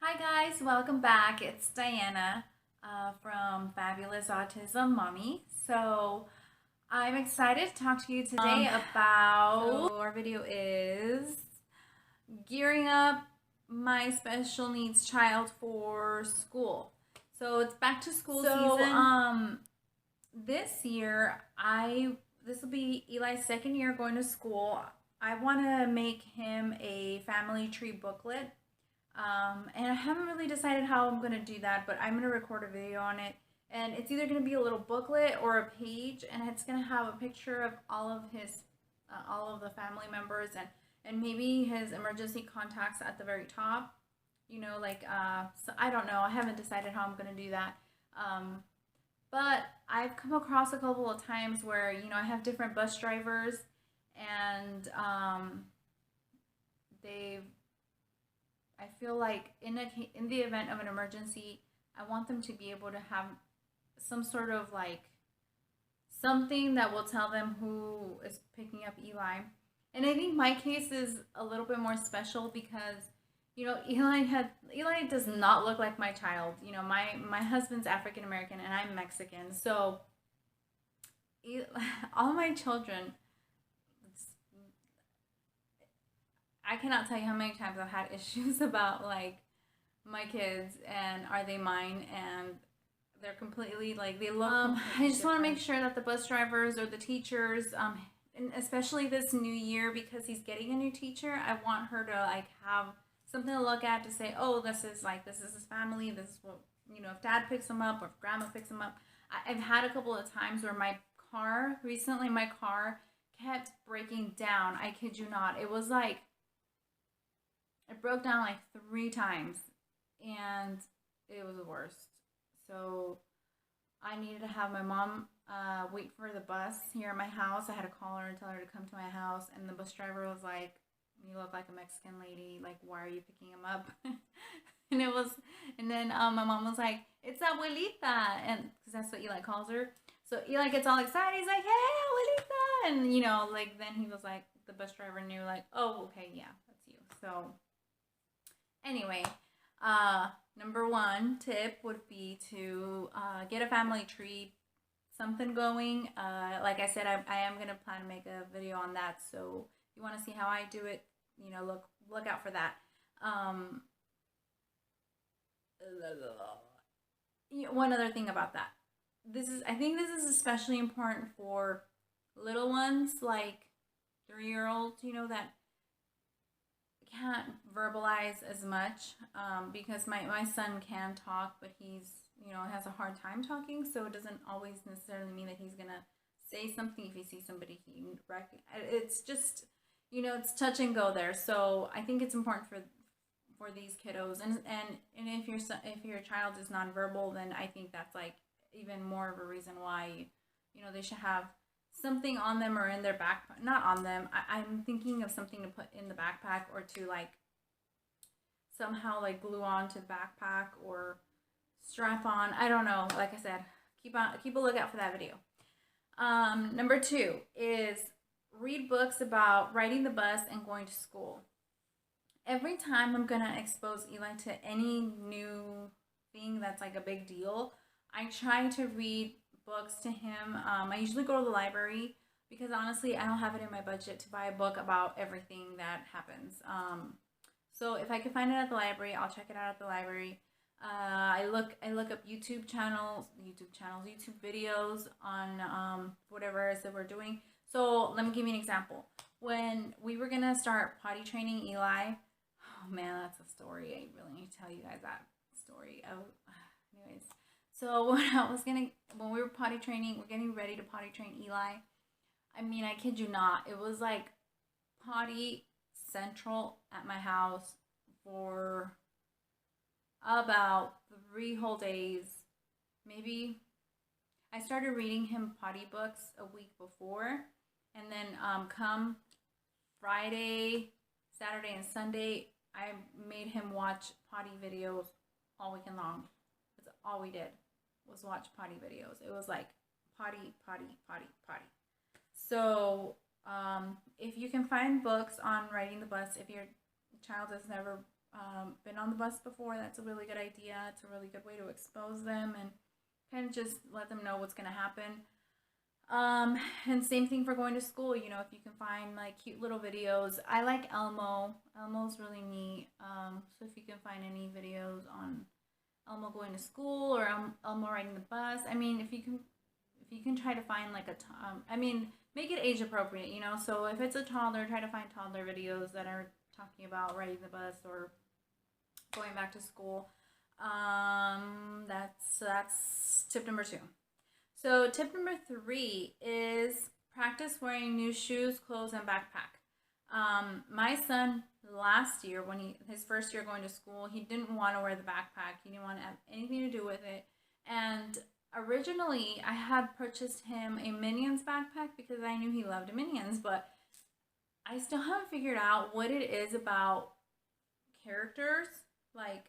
Hi guys, welcome back. It's Diana from Fabulous Autism Mommy. So I'm excited to talk to you today about our video is gearing up my special needs child for school. So it's back to school season. This year this will be Eli's second year going to school. I want to make him a family tree booklet. And I haven't really decided how I'm going to do that, but I'm going to record a video on it. And it's either going to be a little booklet or a page, and it's going to have a picture of all of the family members and maybe his emergency contacts at the very top. So I don't know. I haven't decided how I'm going to do that. But I've come across a couple of times where, I have different bus drivers and I feel like in the event of an emergency, I want them to be able to have some sort of something that will tell them who is picking up Eli. And I think my case is a little bit more special because Eli does not look like my child. My husband's African American and I'm Mexican, so all my children, I cannot tell you how many times I've had issues about my kids and are they mine, and they're completely they look. I just want to make sure that the bus drivers or the teachers, and especially this new year because he's getting a new teacher, I want her to have something to look at to say, oh, this is his family. This is what if Dad picks him up or if Grandma picks him up. I've had a couple of times where my car kept breaking down. I kid you not. It was it broke down 3 times and it was the worst. So I needed to have my mom wait for the bus here at my house. I had to call her and tell her to come to my house, and the bus driver was like, you look like a Mexican lady, why are you picking him up? And then my mom was like, it's abuelita, and because that's what Eli calls her. So Eli gets all excited. He's like, hey, abuelita, and then he was like, the bus driver knew oh, okay, yeah, that's you. So anyway, number 1 tip would be to get a family tree, something going. Like I said, I am gonna plan to make a video on that. So if you want to see how I do it, look out for that. One other thing about that, I think this is especially important for little ones like 3-year-olds, that can't verbalize as much, because my son can talk, but he's has a hard time talking, so it doesn't always necessarily mean that he's gonna say something if he sees somebody it's just it's touch and go there. So I think it's important for these kiddos, and if your child is nonverbal, then I think that's even more of a reason why they should have something on them or in their backpack. Not on them. I'm thinking of something to put in the backpack or to somehow glue on to the backpack or strap on. I don't know. Like I said, keep a lookout for that video. Number 2 is read books about riding the bus and going to school. Every time I'm gonna expose Eli to any new thing that's a big deal, I try to read books to him. I usually go to the library because honestly I don't have it in my budget to buy a book about everything that happens. So if I can find it at the library, I'll check it out at the library. I look up YouTube videos on whatever it is that we're doing. So let me give you an example. When we were gonna start potty training Eli, oh man, that's a story. I really need to tell you guys that story. Anyways, so when we were potty training, we're getting ready to potty train Eli. I mean, I kid you not, it was potty central at my house for about 3 whole days. Maybe I started reading him potty books a week before, and then come Friday, Saturday, and Sunday, I made him watch potty videos all weekend long. That's all we did, was watch potty videos. It was potty, potty, potty, potty. So if you can find books on riding the bus, if your child has never been on the bus before, that's a really good idea. It's a really good way to expose them and kind of just let them know what's going to happen. And same thing for going to school. You know, if you can find like cute little videos. I like Elmo. Elmo's really neat. So if you can find any videos on Elmo going to school or Elmo riding the bus. I mean, if you can try to find like make it age appropriate, you know. So if it's a toddler, try to find toddler videos that are talking about riding the bus or going back to school. That's tip number 2. So tip number 3 is practice wearing new shoes, clothes, and backpack. My son last year, when his first year going to school, he didn't want to wear the backpack. He didn't want to have anything to do with it. And originally, I had purchased him a Minions backpack because I knew he loved Minions, but I still haven't figured out what it is about characters like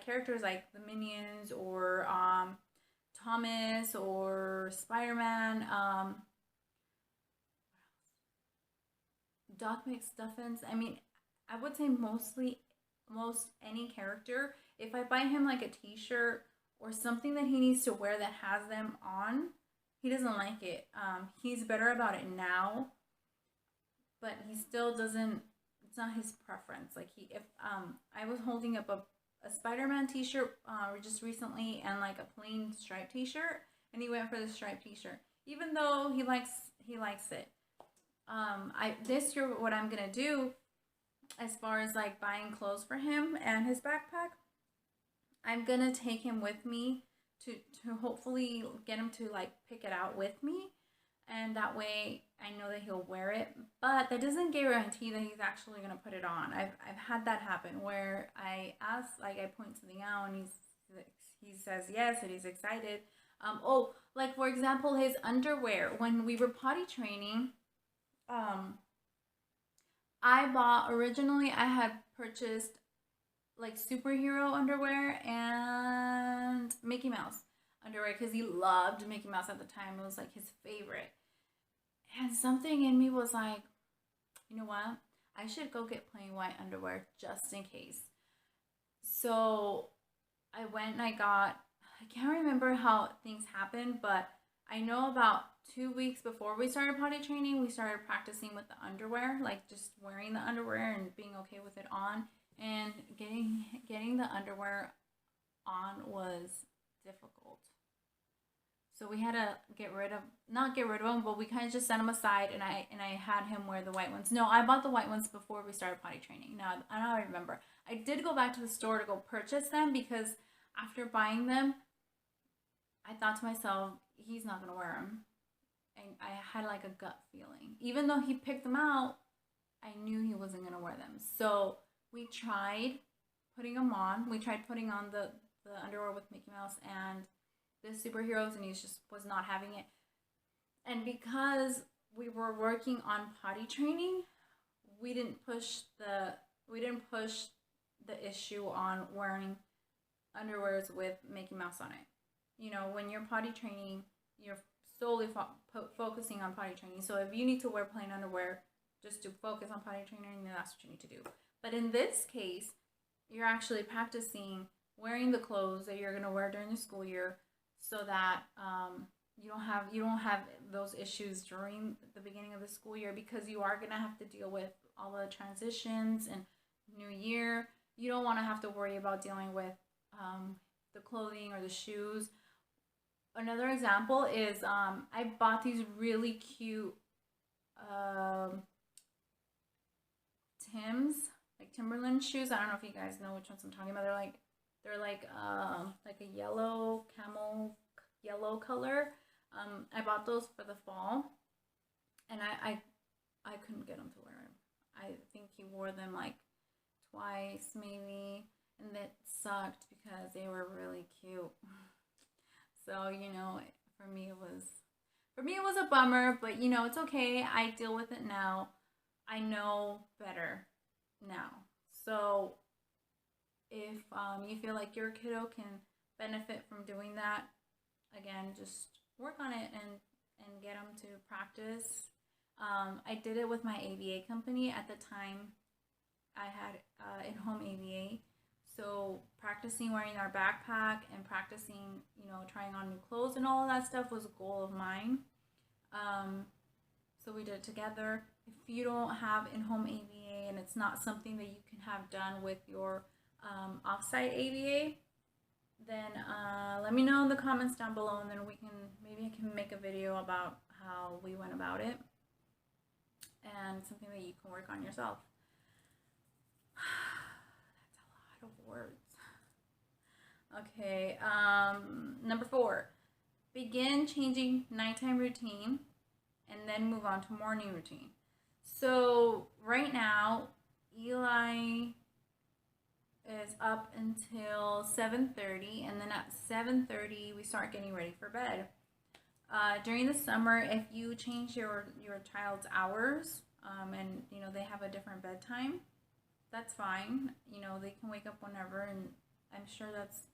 characters like the Minions or Thomas or Spider-Man, Doc McStuffins. I mean, I would say most any character, if I buy him like a t-shirt or something that he needs to wear that has them on, he doesn't like it. He's better about it now, but he still doesn't, it's not his preference. Like if I was holding up a Spider-Man t-shirt just recently and like a plain striped t-shirt, and he went for the striped t-shirt even though he likes it. This year what I'm gonna do as far as like buying clothes for him and his backpack, I'm gonna take him with me to hopefully get him to like pick it out with me, and that way I know that he'll wear it. But that doesn't guarantee that he's actually gonna put it on. I've had that happen where I ask, like I point something out and he says yes and he's excited. Like for example, his underwear. When we were potty training, I had purchased like superhero underwear and Mickey Mouse underwear because he loved Mickey Mouse at the time. It was like his favorite. And something in me was like, you know what? I should go get plain white underwear just in case. So I went and I can't remember how things happened, but I know about 2 weeks before we started potty training, we started practicing with the underwear, like just wearing the underwear and being okay with it on. And getting the underwear on was difficult. So we had to not get rid of them, but we kind of just set them aside, and I had him wear the white ones. No, I bought the white ones before we started potty training. Now I remember. I did go back to the store to go purchase them because after buying them, I thought to myself, he's not gonna wear them, and I had like a gut feeling. Even though he picked them out, I knew he wasn't gonna wear them. So we tried putting them on. We tried putting on the underwear with Mickey Mouse and the superheroes, and he just was not having it. And because we were working on potty training, we didn't push the issue on wearing underwears with Mickey Mouse on it. You know, when you're potty training, you're solely focusing on potty training. So if you need to wear plain underwear just to focus on potty training, then that's what you need to do. But in this case, you're actually practicing wearing the clothes that you're gonna wear during the school year, so that you don't have those issues during the beginning of the school year, because you are gonna have to deal with all the transitions and new year. You don't want to have to worry about dealing with the clothing or the shoes. Another example is I bought these really cute Timberland shoes. I don't know if you guys know which ones I'm talking about. They're like a yellow camel yellow color. I bought those for the fall, and I couldn't get him to wear them. I think he wore them like twice maybe, and that sucked because they were really cute. So, you know, for me it was a bummer, but you know, it's okay. I deal with it now. I know better now. So if you feel like your kiddo can benefit from doing that, again, just work on it and get them to practice. I did it with my ABA company at the time. I had in-home ABA. So practicing wearing our backpack and practicing, trying on new clothes and all of that stuff was a goal of mine. So we did it together. If you don't have in-home ABA and it's not something that you can have done with your off-site ABA, then let me know in the comments down below, and then maybe I can make a video about how we went about it and something that you can work on yourself. That's a lot of words. Okay, number 4, begin changing nighttime routine and then move on to morning routine. So right now, Eli is up until 7:30, and then at 7:30 we start getting ready for bed. During the summer, if you change your child's hours and they have a different bedtime, that's fine. They can wake up whenever, and I'm sure that's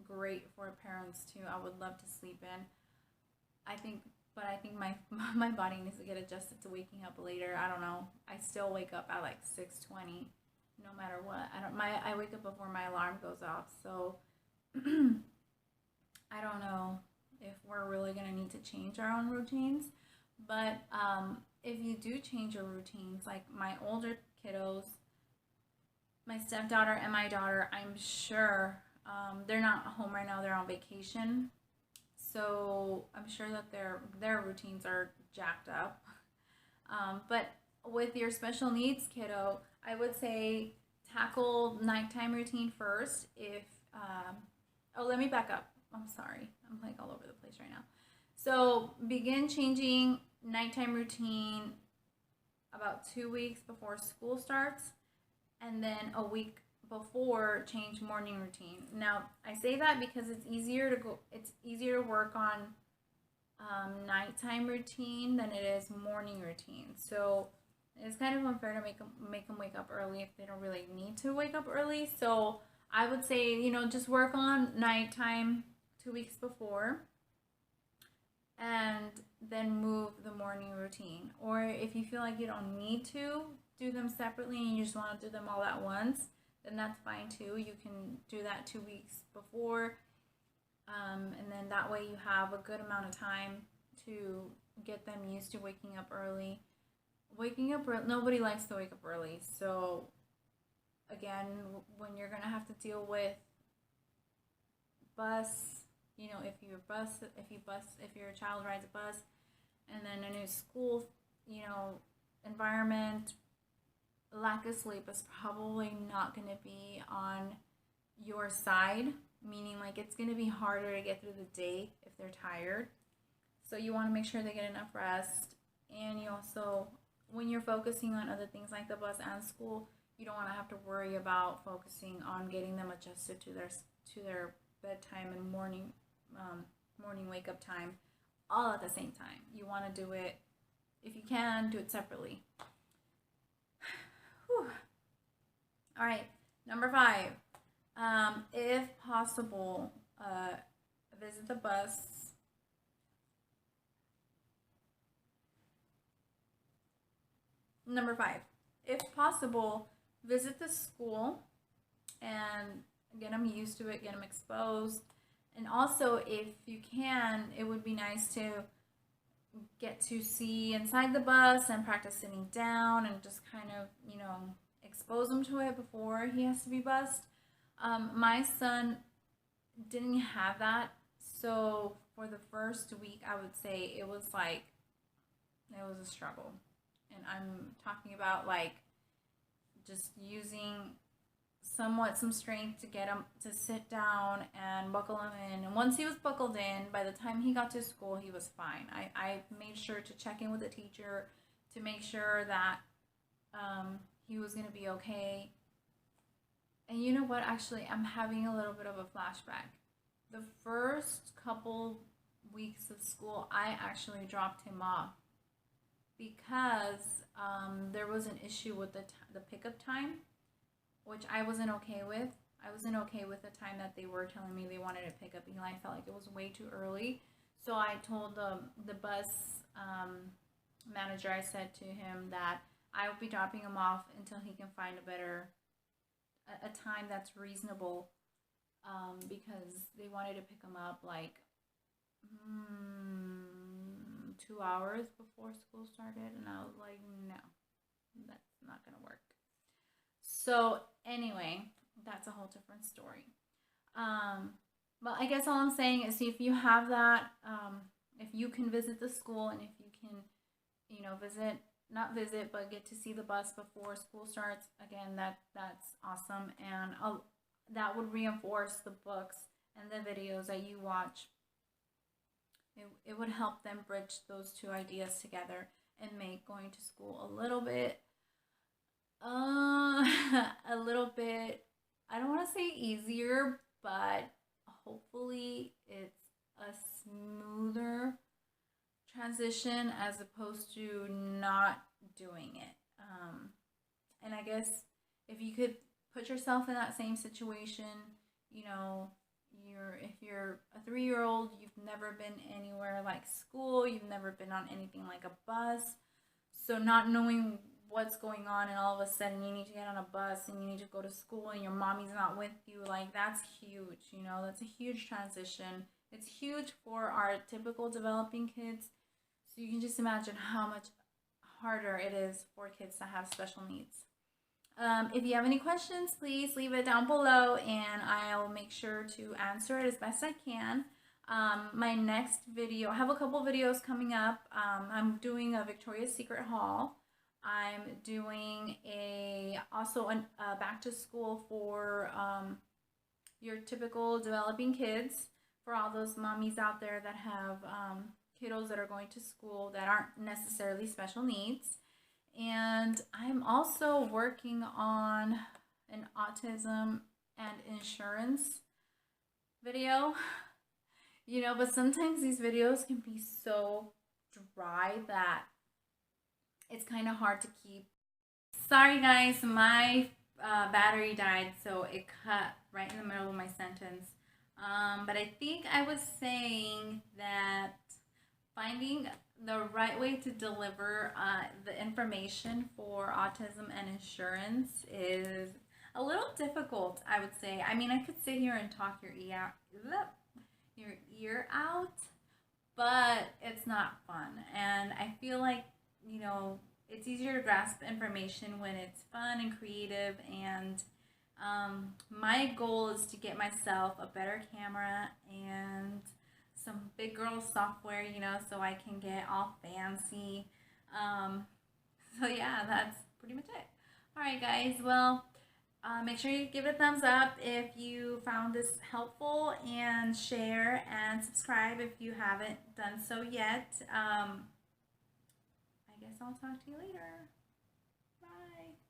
great for parents too. I would love to sleep in. I think my body needs to get adjusted to waking up later. I don't know. I still wake up at like 6:20. No matter what, I wake up before my alarm goes off, so I don't know if we're really gonna need to change our own routines. But if you do change your routines, like my older kiddos, my stepdaughter and my daughter, I'm sure they're not home right now; they're on vacation, so I'm sure that their routines are jacked up. But with your special needs kiddo, I would say tackle nighttime routine first. Let me back up. I'm sorry. I'm like all over the place right now. So begin changing nighttime routine about 2 weeks before school starts, and then a week before change morning routine. Now I say that because it's easier to work on nighttime routine than it is morning routine. So it's kind of unfair to make them wake up early if they don't really need to wake up early. So I would say, just work on nighttime 2 weeks before, and then move the morning routine. Or if you feel like you don't need to do them separately and you just want to do them all at once, then that's fine too. You can do that 2 weeks before, and then that way you have a good amount of time to get them used to waking up early. Nobody likes to wake up early. So again, when you're gonna have to deal with bus, if your child rides a bus, and then a new school, environment, lack of sleep is probably not gonna be on your side. Meaning, like, it's gonna be harder to get through the day if they're tired. So you want to make sure they get enough rest, and you also, when you're focusing on other things like the bus and school, you don't want to have to worry about focusing on getting them adjusted to their bedtime and morning wake up time all at the same time. You want to do it, if you can, do it separately. Whew. All right, number 5. If possible, visit the bus. Number 5, if possible, visit the school and get them used to it, get them exposed. And also, if you can, it would be nice to get to see inside the bus and practice sitting down and just kind of, expose them to it before he has to be bussed. My son didn't have that, so for the first week, I would say it was a struggle. And I'm talking about just using some strength to get him to sit down and buckle him in. And once he was buckled in, by the time he got to school, he was fine. I made sure to check in with the teacher to make sure that he was going to be okay. And you know what? Actually, I'm having a little bit of a flashback. The first couple weeks of school, I actually dropped him off because there was an issue with the pickup time, which I wasn't okay with. I wasn't okay with the time that they were telling me they wanted to pick up Eli. I felt like it was way too early. So I told the bus manager, I said to him that I will be dropping him off until he can find a time that's reasonable, because they wanted to pick him up like 2 hours before school started, and I was like, no, that's not gonna work. So anyway, that's a whole different story. But I guess all I'm saying is, see if you have that, if you can visit the school, and if you can, not visit, but get to see the bus before school starts. Again, that's awesome, and that would reinforce the books and the videos that you watch. It would help them bridge those two ideas together and make going to school a little bit, a little bit, I don't want to say easier, but hopefully it's a smoother transition as opposed to not doing it. And I guess if you could put yourself in that same situation, if you're a 3-year-old, you've never been anywhere like school, you've never been on anything like a bus, so not knowing what's going on, and all of a sudden you need to get on a bus and you need to go to school and your mommy's not with you, like that's huge. That's a huge transition. It's huge for our typical developing kids, so you can just imagine how much harder it is for kids that have special needs. If you have any questions, please leave it down below and I'll make sure to answer it as best I can. My next video, I have a couple videos coming up. I'm doing a Victoria's Secret haul. I'm doing also a back to school for your typical developing kids, for all those mommies out there that have kiddos that are going to school that aren't necessarily special needs. And I'm also working on an autism and insurance video, but sometimes these videos can be so dry that it's kind of hard to keep. Sorry guys, my battery died, so it cut right in the middle of my sentence. But I think I was saying that finding the right way to deliver the information for autism and insurance is a little difficult, I would say. I mean, I could sit here and talk your ear out, but it's not fun. And I feel like, it's easier to grasp information when it's fun and creative. And my goal is to get myself a better camera and some big girl software, so I can get all fancy. So yeah, that's pretty much it. Alright guys, well, make sure you give it a thumbs up if you found this helpful, and share and subscribe if you haven't done so yet. I guess I'll talk to you later. Bye.